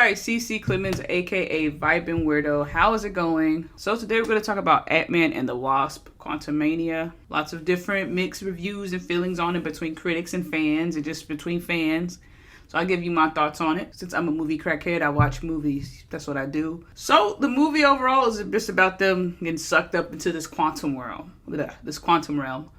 Alright, CeCe Clemons, aka Vibin Weirdo. How is it going? So today we're going to talk about Ant-Man and the Wasp, Quantumania. Lots of different mixed reviews and feelings on it between critics and fans, and just between fans. So I'll give you my thoughts on it. Since I'm a movie crackhead, I watch movies. That's what I do. So the movie overall is just about them getting sucked up into this quantum world. Look at that, this quantum realm,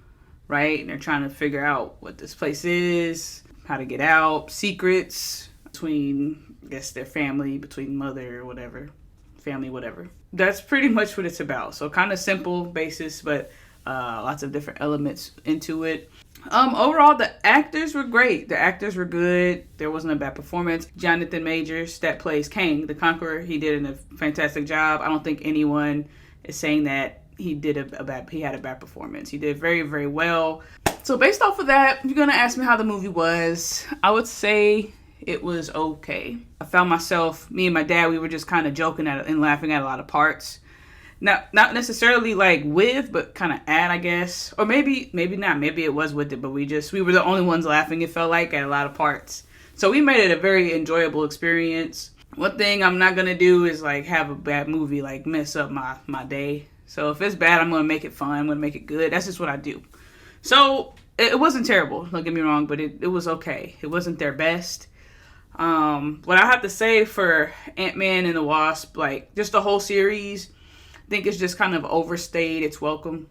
right? And they're trying to figure out what this place is, how to get out, secrets between, I guess, their family, between mother or whatever, family, whatever. That's pretty much what it's about. So kind of simple basis, but lots of different elements into it. Overall, the actors were great. The actors were good. There wasn't a bad performance. Jonathan Majors, that plays Kang, the Conqueror, he did a fantastic job. I don't think anyone is saying that he had a bad performance. He did very, very well. So based off of that, you're gonna ask me how the movie was. I would say it was okay. I found myself, me and my dad, we were just kind of joking at it and laughing at a lot of parts. Not necessarily like with, but kind of at, I guess. Or maybe not. Maybe it was with it, but we were the only ones laughing, it felt like, at a lot of parts. So we made it a very enjoyable experience. One thing I'm not going to do is like have a bad movie like mess up my day. So if it's bad, I'm going to make it fun. I'm going to make it good. That's just what I do. So it wasn't terrible. Don't get me wrong, but it was okay. It wasn't their best. What I have to say for Ant-Man and the Wasp, like just the whole series, I think it's just kind of overstayed its welcome.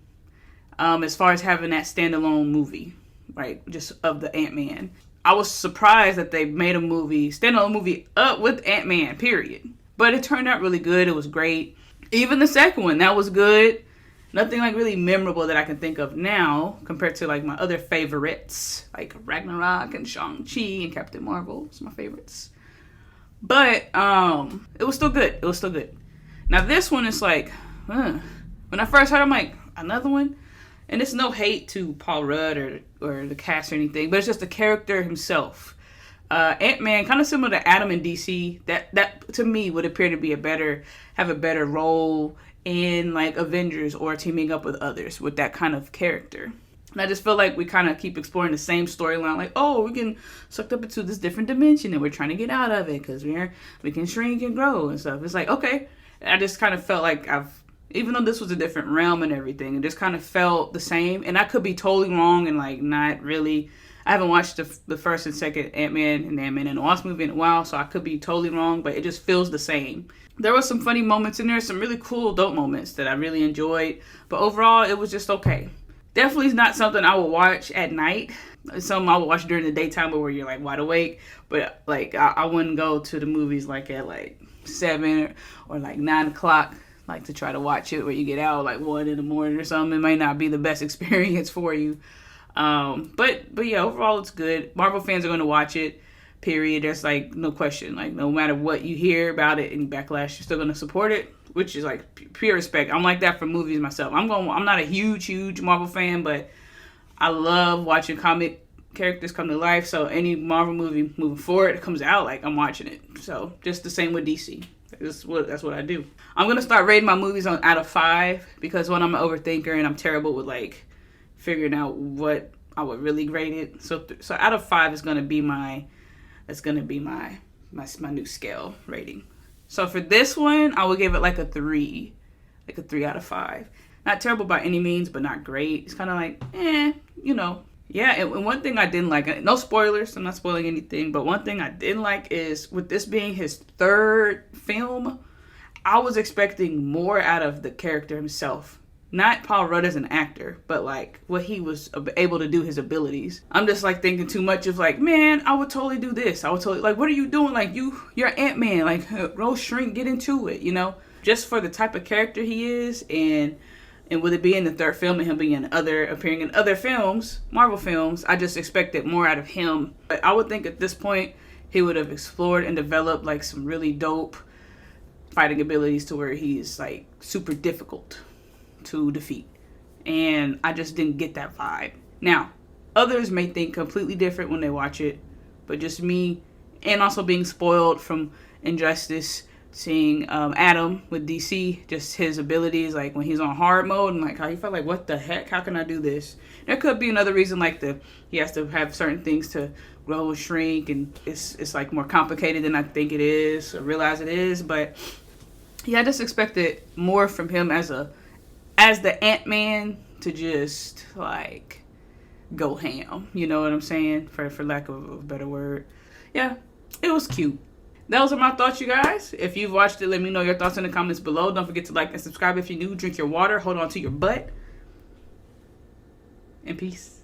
As far as having that standalone movie, right, just of the Ant-Man. I was surprised that they made a standalone movie up with Ant-Man, period. But it turned out really good. It was great. Even the second one, that was good. Nothing like really memorable that I can think of now compared to like my other favorites, like Ragnarok and Shang-Chi and Captain Marvel. It's my favorites. But it was still good. It was still good. Now this one is like, when I first heard it, I'm like, another one? And it's no hate to Paul Rudd or the cast or anything, but it's just the character himself. Ant-Man, kind of similar to Adam in DC, that to me would appear to be have a better role in like Avengers or teaming up with others with that kind of character. And I just feel like we kind of keep exploring the same storyline, like, oh, we can sucked up into this different dimension and we're trying to get out of it because we can shrink and grow and stuff. It's like, okay. I just kind of felt like even though this was a different realm and everything, it just kind of felt the same. And I could be totally wrong and like not really. I haven't watched the first and second Ant-Man and Ant-Man and the Wasp movie in a while, so I could be totally wrong, but it just feels the same. There were some funny moments in there, some really cool adult moments that I really enjoyed, but overall it was just okay. Definitely is not something I would watch at night. It's something I would watch during the daytime where you're like wide awake, but like I wouldn't go to the movies like at like 7 or like 9 o'clock, like to try to watch it where you get out like 1 in the morning or something. It might not be the best experience for you. But yeah, overall it's good. Marvel fans are going to watch it, period. There's like no question. Like no matter what you hear about it, any backlash, you're still going to support it, which is like pure respect. I'm like that for movies myself. I'm not a huge Marvel fan, but I love watching comic characters come to life. So any Marvel movie moving forward that comes out, like I'm watching it. So just the same with DC. That's what I do. I'm going to start rating my movies out of 5 because one, I'm an overthinker and I'm terrible with like figuring out what I would really grade it. So out of 5 is gonna be my new scale rating. So for this one, I would give it like a 3 out of 5. Not terrible by any means, but not great. It's kind of like, Yeah, and one thing I didn't like, no spoilers, I'm not spoiling anything, but one thing I didn't like is with this being his 3rd film, I was expecting more out of the character himself. Not Paul Rudd as an actor, but like what he was able to do, his abilities. I'm just like thinking too much of like, man, I would totally do this. I would totally, like, what are you doing? Like you're Ant-Man, like roll, shrink, get into it, just for the type of character he is. And with it being the 3rd film and him being appearing in other films, Marvel films, I just expected more out of him. But I would think at this point, he would have explored and developed like some really dope fighting abilities to where he's like super difficult to defeat, and I just didn't get that vibe. Now, others may think completely different when they watch it, but just me, and also being spoiled from Injustice, Seeing Adam with DC, just his abilities, like when he's on hard mode, and like how he felt like, what the heck? How can I do this? There could be another reason, like he has to have certain things to grow and shrink, and it's like more complicated than I think it is, or realize it is. But yeah, I just expected more from him as the Ant-Man to just like go ham. You know what I'm saying? For lack of a better word. Yeah, it was cute. Those are my thoughts, you guys. If you've watched it, let me know your thoughts in the comments below. Don't forget to like and subscribe if you're new. Drink your water. Hold on to your butt. And peace.